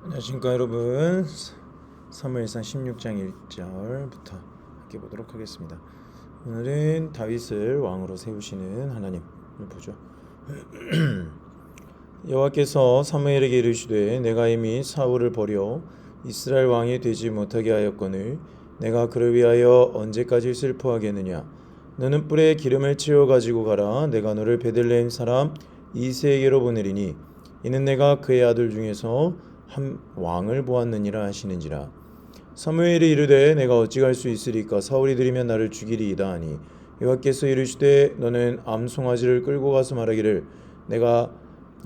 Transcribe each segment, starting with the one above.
안녕하십니까 여러분. 사무엘상 16장 1절부터 함께 보도록 하겠습니다. 오늘은 다윗을 왕으로 세우시는 하나님을 보죠. 여호와께서 사무엘에게 이르시되 내가 이미 사울을 버려 이스라엘 왕이 되지 못하게 하였거늘 내가 그를 위하여 언제까지 슬퍼하겠느냐. 너는 뿔에 기름을 채워 가지고 가라. 내가 너를 베들레헴 사람 이새에게로 보내리니 이는 내가 그의 아들 중에서 한 왕을 보았느니라 하시는지라. 사무엘이 이르되 내가 어찌 갈 수 있으리까. 사울이 들이면 나를 죽이리이다 하니 여호와께서 이르시되 너는 암송아지를 끌고 가서 말하기를 내가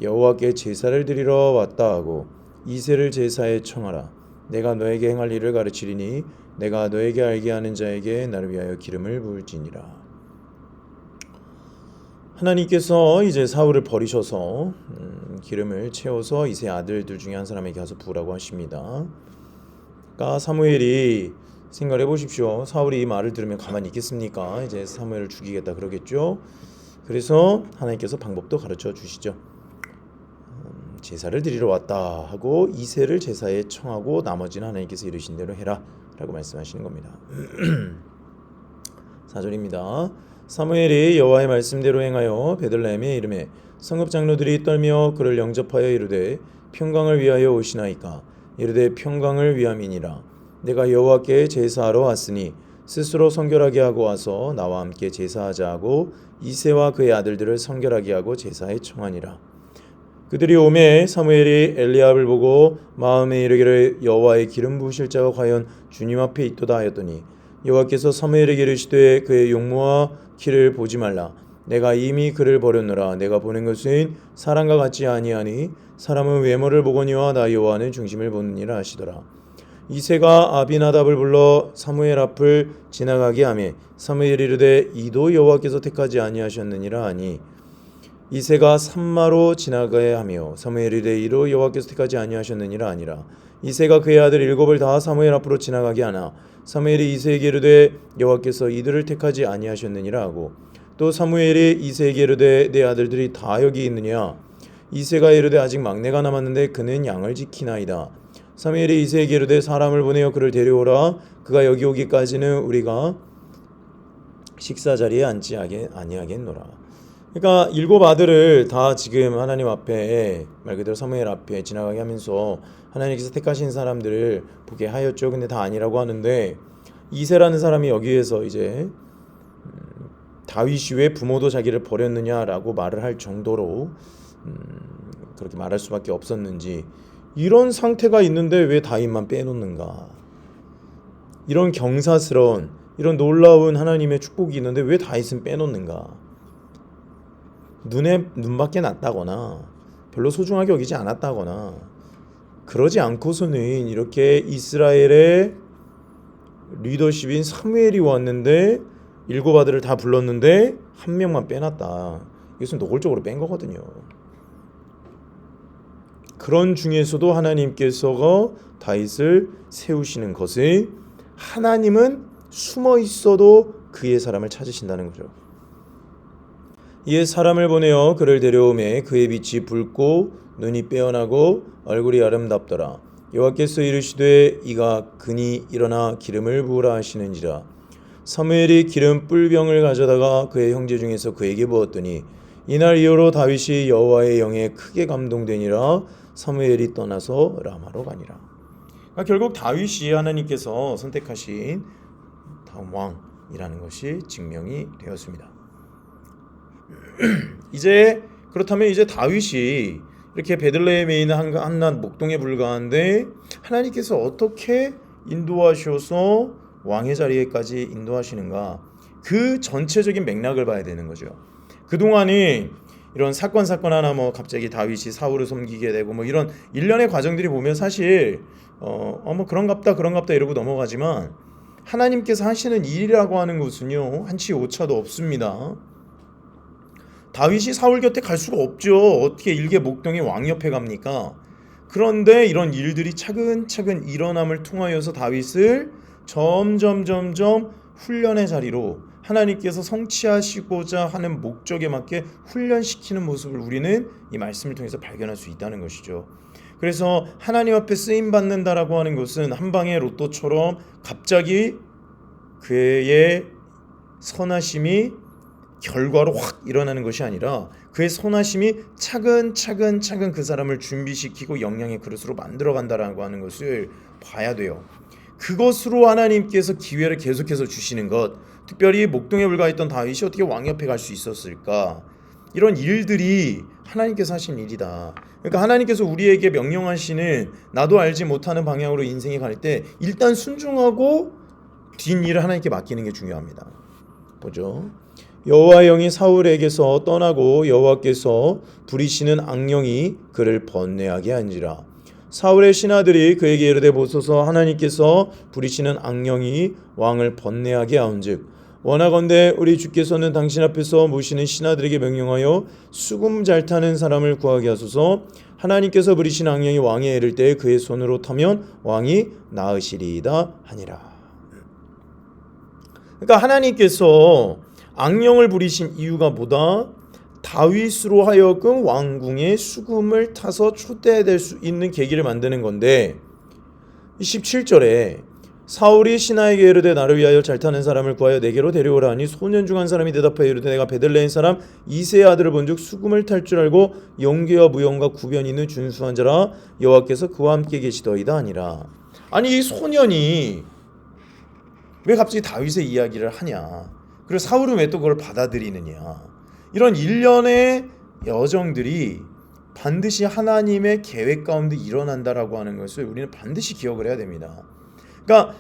여호와께 제사를 드리러 왔다 하고 이새를 제사에 청하라. 내가 너에게 행할 일을 가르치리니 내가 너에게 알게 하는 자에게 나를 위하여 기름을 부을지니라. 하나님께서 이제 사울을 버리셔서 기름을 채워서 이새 아들들 중에 한 사람에게 가서 부으라고 하십니다. 그러니까 사무엘이 생각해 보십시오. 사울이 이 말을 들으면 가만히 있겠습니까? 이제 사무엘을 죽이겠다 그러겠죠. 그래서 하나님께서 방법도 가르쳐 주시죠. 제사를 드리러 왔다 하고 이새를 제사에 청하고 나머지는 하나님께서 이르신 대로 해라 라고 말씀하시는 겁니다. 4절입니다. 사무엘이 여호와의 말씀대로 행하여 베들레헴에 이르매 성읍 장로들이 떨며 그를 영접하여 이르되 평강을 위하여 오시나이까. 이르되 평강을 위함이니라. 내가 여호와께 제사하러 왔으니 스스로 성결하게 하고 와서 나와 함께 제사하자 하고 이새와 그의 아들들을 성결하게 하고 제사에 청하니라. 그들이 오매 사무엘이 엘리압을 보고 마음에 이르기를 여호와의 기름 부으실 자가 과연 주님 앞에 있도다 하였더니 여호와께서 사무엘에게 이르시되 그의 용모와 키를 보지 말라. 내가 이미 그를 버렸노라. 내가 보는 것은 사람과 같지 아니하니 사람은 외모를 보거니와 나 여호와는 중심을 보느니라 하시더라. 이새가 아비나답을 불러 사무엘 앞을 지나가게 하매 사무엘이 이르되 이도 여호와께서 택하지 아니하셨느니라 하니 이새가 산마로 지나가게 하며 사무엘이 이르되 이도 여호와께서 택하지 아니하셨느니라 하니라. 이새가 그의 아들 일곱을 다 사무엘 앞으로 지나가게 하나 사무엘이 이새에게 이르되 여호와께서 이들을 택하지 아니하셨느니라 하고 또 사무엘이 이새에게 이르되 내 아들들이 다 여기 있느냐. 이새가 이르되 아직 막내가 남았는데 그는 양을 지키나이다. 사무엘이 이새에게 이르되 사람을 보내어 그를 데려오라. 그가 여기 오기까지는 우리가 식사 자리에 앉지 아니하겠노라. 그러니까 일곱 아들을 다 지금 하나님 앞에 말 그대로 사무엘 앞에 지나가게 하면서 하나님께서 택하신 사람들을 보게 하였죠. 근데 다 아니라고 하는데 이새라는 사람이 여기에서 이제 다윗이 왜 부모도 자기를 버렸느냐라고 말을 할 정도로 그렇게 말할 수밖에 없었는지, 이런 상태가 있는데 왜 다윗만 빼놓는가. 이런 경사스러운 이런 놀라운 하나님의 축복이 있는데 왜 다윗은 빼놓는가. 눈밖에 났다거나 별로 소중하게 여기지 않았다거나 그러지 않고서는 이렇게 이스라엘의 리더십인 사무엘이 왔는데 일곱 아들을 다 불렀는데 한 명만 빼놨다. 이것은 노골적으로 뺀 거거든요. 그런 중에서도 하나님께서 다윗을 세우시는 것은 하나님은 숨어 있어도 그의 사람을 찾으신다는 거죠. 이에 사람을 보내어 그를 데려오매 그의 빛이 붉고 눈이 빼어나고 얼굴이 아름답더라. 여호와께서 이르시되 이가 그니 일어나 기름을 부으라 하시는지라. 사무엘이 기름 뿔병을 가져다가 그의 형제 중에서 그에게 부었더니 이날 이후로 다윗이 여호와의 영에 크게 감동되니라. 사무엘이 떠나서 라마로 가니라. 그러니까 결국 다윗이 하나님께서 선택하신 다음 왕이라는 것이 증명이 되었습니다. 이제 그렇다면 이제 다윗이 이렇게 베들레헴에 있는 한낱 목동에 불과한데 하나님께서 어떻게 인도하셔서 왕의 자리에까지 인도하시는가, 그 전체적인 맥락을 봐야 되는 거죠. 그동안에 이런 사건 하나 갑자기 다윗이 사울을 섬기게 되고 이런 일련의 과정들이 보면 사실 그런갑다 이러고 넘어가지만 하나님께서 하시는 일이라고 하는 것은요 한치 오차도 없습니다. 다윗이 사울 곁에 갈 수가 없죠. 어떻게 일개 목동의 왕 옆에 갑니까? 그런데 이런 일들이 차근차근 일어남을 통하여서 다윗을 점점 훈련의 자리로 하나님께서 성취하시고자 하는 목적에 맞게 훈련시키는 모습을 우리는 이 말씀을 통해서 발견할 수 있다는 것이죠. 그래서 하나님 앞에 쓰임 받는다라고 하는 것은 한 방의 로또처럼 갑자기 그의 선하심이 결과로 확 일어나는 것이 아니라 그의 선하심이 차근차근 그 사람을 준비시키고 영양의 그릇으로 만들어간다라고 하는 것을 봐야 돼요. 그것으로 하나님께서 기회를 계속해서 주시는 것, 특별히 목동에 불과했던 다윗이 어떻게 왕 옆에 갈 수 있었을까? 이런 일들이 하나님께서 하신 일이다. 그러니까 하나님께서 우리에게 명령하시는 나도 알지 못하는 방향으로 인생이 갈 때 일단 순종하고 뒷일을 하나님께 맡기는 게 중요합니다. 보죠. 여호와의 영이 사울에게서 떠나고 여호와께서 부리시는 악령이 그를 번뇌하게 한지라. 사울의 신하들이 그에게 이르되 보소서 하나님께서 부리시는 악령이 왕을 번뇌하게 하온즉 원하건대 우리 주께서는 당신 앞에서 모시는 신하들에게 명령하여 수금 잘 타는 사람을 구하게 하소서. 하나님께서 부리신 악령이 왕에 이를 때 그의 손으로 타면 왕이 나으시리이다 하니라. 그러니까 하나님께서 악령을 부리신 이유가 뭐다? 다윗으로 하여금 왕궁에 수금을 타서 초대될 수 있는 계기를 만드는 건데 17절에 사울이 신하에게 이르되 나를 위하여 잘 타는 사람을 구하여 내게로 데려오라 하니 소년 중 한 사람이 대답하여 이르되 내가 베들레헴 사람 이새의 아들을 본즉 수금을 탈 줄 알고 용기와 무용과 구변이 있는 준수한 자라 여호와께서 그와 함께 계시더이다 하니라. 아니 이 소년이 왜 갑자기 다윗의 이야기를 하냐? 그리고 사울은 왜 또 그걸 받아들이느냐? 이런 일련의 여정들이 반드시 하나님의 계획 가운데 일어난다라고 하는 것을 우리는 반드시 기억을 해야 됩니다. 그러니까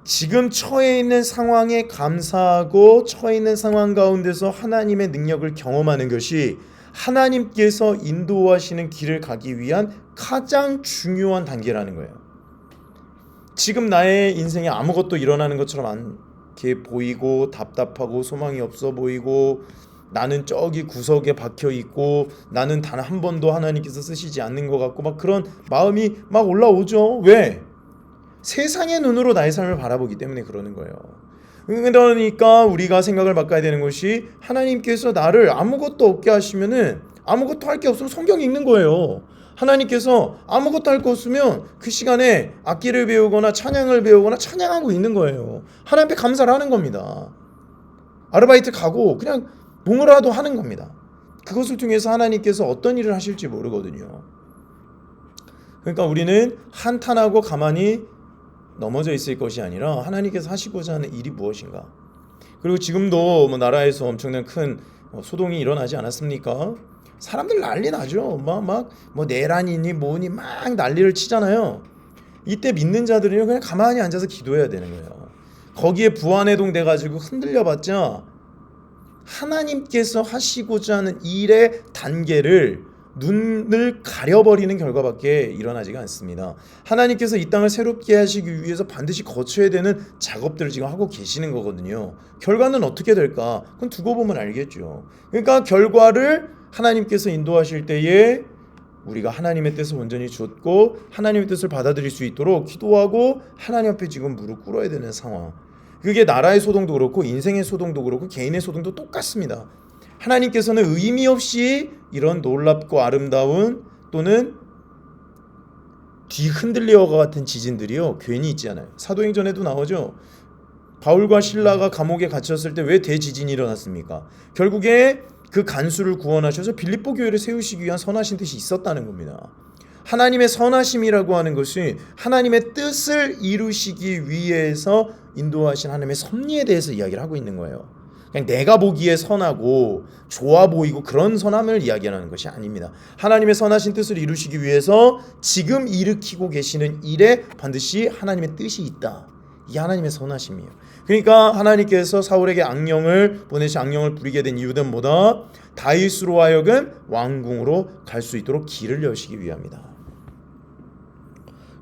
지금 처해 있는 상황에 감사하고 처해 있는 상황 가운데서 하나님의 능력을 경험하는 것이 하나님께서 인도하시는 길을 가기 위한 가장 중요한 단계라는 거예요. 지금 나의 인생에 아무것도 일어나는 것처럼 않게 보이고 답답하고 소망이 없어 보이고 나는 저기 구석에 박혀 있고 나는 단 한 번도 하나님께서 쓰시지 않는 것 같고 막 그런 마음이 막 올라오죠. 왜? 세상의 눈으로 나의 삶을 바라보기 때문에 그러는 거예요. 그러니까 우리가 생각을 바꿔야 되는 것이 하나님께서 나를 아무것도 없게 하시면은 아무것도 할 게 없으면 성경 읽는 거예요. 하나님께서 아무것도 할 거 없으면 그 시간에 악기를 배우거나 찬양을 배우거나 찬양하고 있는 거예요. 하나님 앞에 감사를 하는 겁니다. 아르바이트 가고 그냥 뭐라도 하는 겁니다. 그것을 통해서 하나님께서 어떤 일을 하실지 모르거든요. 그러니까 우리는 한탄하고 가만히 넘어져 있을 것이 아니라 하나님께서 하시고자 하는 일이 무엇인가. 그리고 지금도 뭐 나라에서 엄청난 큰 소동이 일어나지 않았습니까? 사람들 난리 나죠. 막 뭐 내란이니 뭐니 막 난리를 치잖아요. 이때 믿는 자들은 그냥 가만히 앉아서 기도해야 되는 거예요. 거기에 부안해동 돼가지고 흔들려봤자 하나님께서 하시고자 하는 일의 단계를 눈을 가려버리는 결과밖에 일어나지가 않습니다. 하나님께서 이 땅을 새롭게 하시기 위해서 반드시 거쳐야 되는 작업들을 지금 하고 계시는 거거든요. 결과는 어떻게 될까? 그건 두고 보면 알겠죠. 그러니까 결과를 하나님께서 인도하실 때에 우리가 하나님의 뜻을 온전히 좇고 하나님의 뜻을 받아들일 수 있도록 기도하고 하나님 앞에 지금 무릎 꿇어야 되는 상황. 그게 나라의 소동도 그렇고 인생의 소동도 그렇고 개인의 소동도 똑같습니다. 하나님께서는 의미 없이 이런 놀랍고 아름다운 또는 뒤흔들려와 같은 지진들이요 괜히 있지 않아요. 사도행전에도 나오죠. 바울과 실라가 감옥에 갇혔을 때 왜 대지진이 일어났습니까? 결국에 그 간수를 구원하셔서 빌립보 교회를 세우시기 위한 선하신 뜻이 있었다는 겁니다. 하나님의 선하심이라고 하는 것이 하나님의 뜻을 이루시기 위해서 인도하신 하나님의 섭리에 대해서 이야기를 하고 있는 거예요. 그냥 내가 보기에 선하고 좋아 보이고 그런 선함을 이야기하는 것이 아닙니다. 하나님의 선하신 뜻을 이루시기 위해서 지금 일으키고 계시는 일에 반드시 하나님의 뜻이 있다. 이게 하나님의 선하심이에요. 그러니까 하나님께서 사울에게 악령을 보내시 악령을 부리게 된 이유는 뭐다? 다윗으로 하여금 왕궁으로 갈 수 있도록 길을 여시기 위함이다.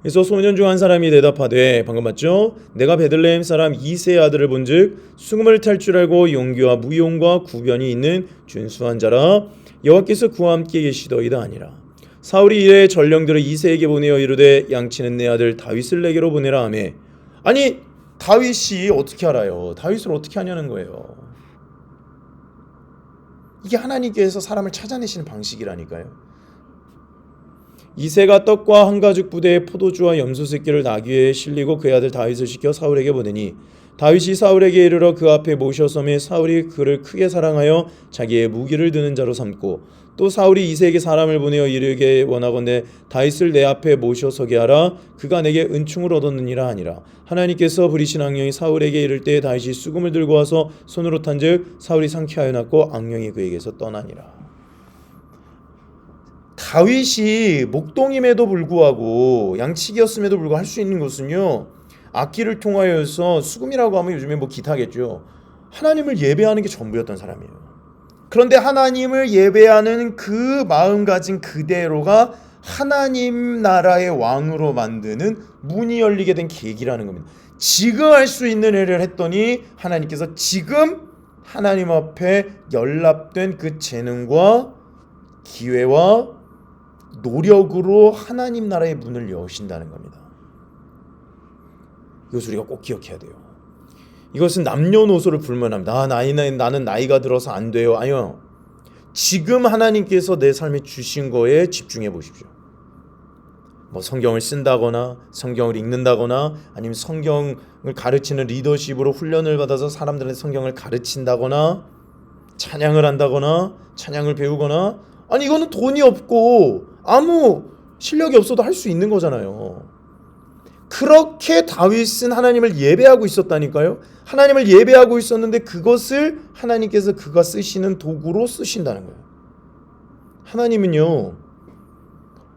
그래서 소년 중 한 사람이 대답하되 방금 봤죠? 내가 베들레헴 사람 이새의 아들을 본즉 수금을 탈 줄 알고 용기와 무용과 구변이 있는 준수한 자라 여호와께서 그와 함께 계시더이다 아니라. 사울이 이에 전령들을 이새에게 보내어 이르되 양치는 내 아들 다윗을 내게로 보내라 하매. 아니 다윗이 어떻게 알아요? 다윗을 어떻게 하냐는 거예요. 이게 하나님께서 사람을 찾아내시는 방식이라니까요. 이새가 떡과 한 가죽 부대에 포도주와 염소 새끼를 나귀에 실리고 그의 아들 다윗을 시켜 사울에게 보내니 다윗이 사울에게 이르러 그 앞에 모셔서매 사울이 그를 크게 사랑하여 자기의 무기를 드는 자로 삼고 또 사울이 이새에게 사람을 보내어 이르게 원하건대 다윗을 내 앞에 모셔서게 하라. 그가 내게 은총을 얻었느니라 하니라. 하나님께서 부리신 악령이 사울에게 이를 때에 다윗이 수금을 들고 와서 손으로 탄즉 사울이 상쾌하여 났고 악령이 그에게서 떠나니라. 다윗이 목동임에도 불구하고 양치기였음에도 불구하고 할 수 있는 것은요, 악기를 통하여서 수금이라고 하면 요즘에 뭐 기타겠죠. 하나님을 예배하는 게 전부였던 사람이에요. 그런데 하나님을 예배하는 그 마음가짐 그대로가 하나님 나라의 왕으로 만드는 문이 열리게 된 계기라는 겁니다. 지금 할 수 있는 일을 했더니 하나님께서 지금 하나님 앞에 연락된 그 재능과 기회와 노력으로 하나님 나라의 문을 여신다는 겁니다. 이것을 우리가 꼭 기억해야 돼요. 이것은 남녀노소를 불문합니다. 나는 나이가 들어서 안 돼요. 아니요. 지금 하나님께서 내 삶에 주신 거에 집중해 보십시오. 뭐 성경을 쓴다거나 성경을 읽는다거나 아니면 성경을 가르치는 리더십으로 훈련을 받아서 사람들한테 성경을 가르친다거나 찬양을 한다거나 찬양을 배우거나, 아니 이거는 돈이 없고 아무 실력이 없어도 할 수 있는 거잖아요. 그렇게 다윗은 하나님을 예배하고 있었다니까요. 하나님을 예배하고 있었는데 그것을 하나님께서 그가 쓰시는 도구로 쓰신다는 거예요. 하나님은요,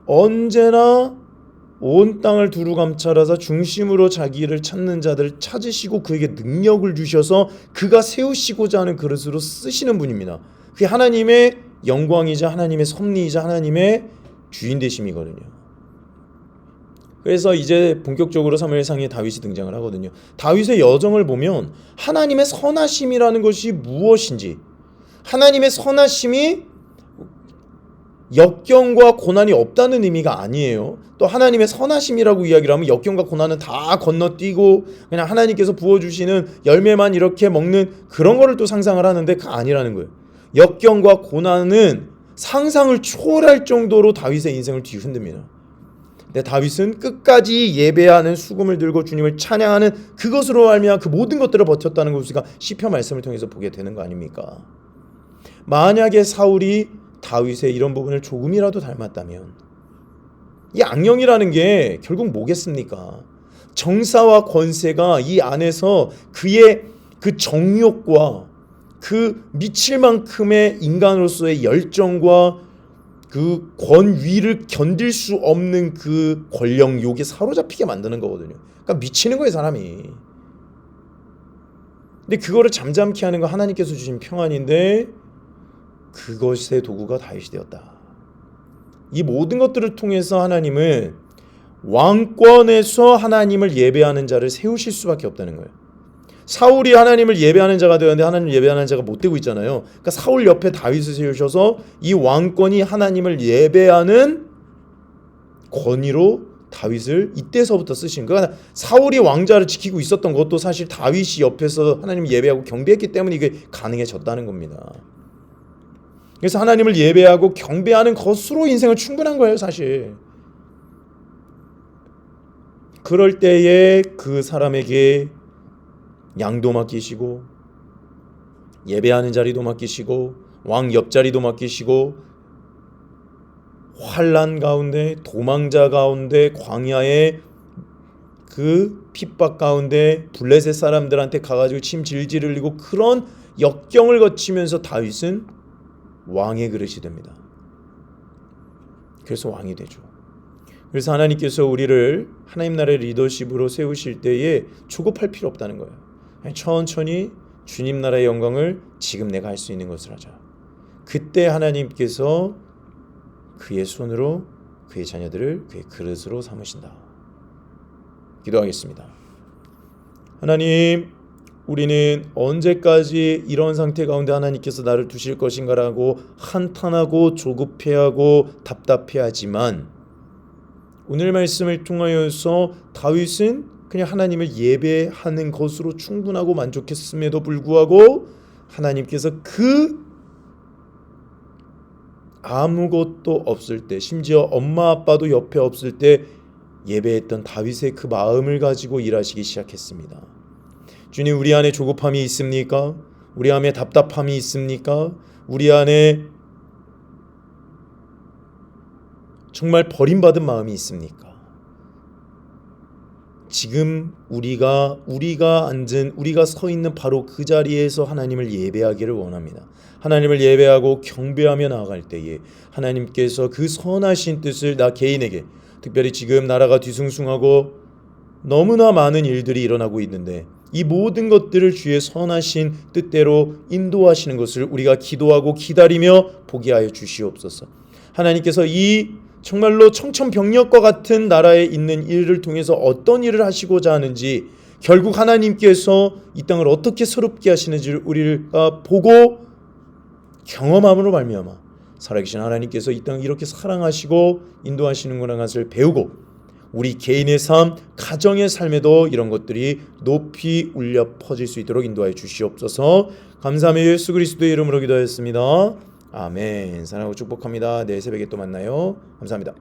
언제나 온 땅을 두루 감찰하사 중심으로 자기를 찾는 자들을 찾으시고 그에게 능력을 주셔서 그가 세우시고자 하는 그릇으로 쓰시는 분입니다. 그게 하나님의 영광이자 하나님의 섭리이자 하나님의 주인 되심이거든요. 그래서 이제 본격적으로 사무엘상에 다윗이 등장을 하거든요. 다윗의 여정을 보면 하나님의 선하심이라는 것이 무엇인지, 하나님의 선하심이 역경과 고난이 없다는 의미가 아니에요. 또 하나님의 선하심이라고 이야기를 하면 역경과 고난은 다 건너뛰고 그냥 하나님께서 부어주시는 열매만 이렇게 먹는 그런 거를 또 상상을 하는데 그게 아니라는 거예요. 역경과 고난은 상상을 초월할 정도로 다윗의 인생을 뒤흔듭니다. 근데 다윗은 끝까지 예배하는 수금을 들고 주님을 찬양하는 그것으로 말미암아 그 모든 것들을 버텼다는 것을 우리가 시편 말씀을 통해서 보게 되는 거 아닙니까? 만약에 사울이 다윗의 이런 부분을 조금이라도 닮았다면 이 악령이라는 게 결국 뭐겠습니까? 정사와 권세가 이 안에서 그의 그 정욕과 그 미칠 만큼의 인간으로서의 열정과 그 권위를 견딜 수 없는 그 권력욕에 사로잡히게 만드는 거거든요. 그러니까 미치는 거예요, 사람이. 근데 그거를 잠잠케 하는 건 하나님께서 주신 평안인데 그것의 도구가 다윗이 되었다. 이 모든 것들을 통해서 하나님은 왕권에서 하나님을 예배하는 자를 세우실 수밖에 없다는 거예요. 사울이 하나님을 예배하는 자가 되었는데 하나님을 예배하는 자가 못 되고 있잖아요. 그러니까 사울 옆에 다윗을 세우셔서 이 왕권이 하나님을 예배하는 권위로 다윗을 이때서부터 쓰신 거예요. 그러니까 사울이 왕자를 지키고 있었던 것도 사실 다윗이 옆에서 하나님을 예배하고 경배했기 때문에 이게 가능해졌다는 겁니다. 그래서 하나님을 예배하고 경배하는 것으로 인생은 충분한 거예요, 사실. 그럴 때에 그 사람에게 양도 맡기시고 예배하는 자리도 맡기시고 왕 옆자리도 맡기시고 환난 가운데 도망자 가운데 광야의 그 핍박 가운데 블레셋 사람들한테 가가지고 침 질질 흘리고 그런 역경을 거치면서 다윗은 왕의 그릇이 됩니다. 그래서 왕이 되죠. 그래서 하나님께서 우리를 하나님 나라의 리더십으로 세우실 때에 조급할 필요 없다는 거예요. 천천히 주님 나라의 영광을 지금 내가 할 수 있는 것을 하자. 그때 하나님께서 그의 손으로 그의 자녀들을 그의 그릇으로 삼으신다. 기도하겠습니다. 하나님, 우리는 언제까지 이런 상태 가운데 하나님께서 나를 두실 것인가라고 한탄하고 조급해하고 답답해하지만 오늘 말씀을 통하여서 다윗은 그냥 하나님을 예배하는 것으로 충분하고 만족했음에도 불구하고 하나님께서 그 아무것도 없을 때, 심지어 엄마 아빠도 옆에 없을 때 예배했던 다윗의 그 마음을 가지고 일하시기 시작했습니다. 주님, 우리 안에 조급함이 있습니까? 우리 안에 답답함이 있습니까? 우리 안에 정말 버림받은 마음이 있습니까? 지금 우리가 앉은, 우리가 서 있는 바로 그 자리에서 하나님을 예배하기를 원합니다. 하나님을 예배하고 경배하며 나아갈 때에 하나님께서 그 선하신 뜻을 나 개인에게, 특별히 지금 나라가 뒤숭숭하고 너무나 많은 일들이 일어나고 있는데 이 모든 것들을 주의 선하신 뜻대로 인도하시는 것을 우리가 기도하고 기다리며 보게 하여 주시옵소서. 하나님께서 이 정말로 청천벽력과 같은 나라에 있는 일을 통해서 어떤 일을 하시고자 하는지, 결국 하나님께서 이 땅을 어떻게 새롭게 하시는지를 우리가 보고 경험함으로 말미암아 살아계신 하나님께서 이 땅을 이렇게 사랑하시고 인도하시는구나 것을 배우고 우리 개인의 삶, 가정의 삶에도 이런 것들이 높이 울려 퍼질 수 있도록 인도하여 주시옵소서. 감사하며 예수 그리스도의 이름으로 기도하였습니다. 아멘. 사랑하고 축복합니다. 내일 새벽에 또 만나요. 감사합니다.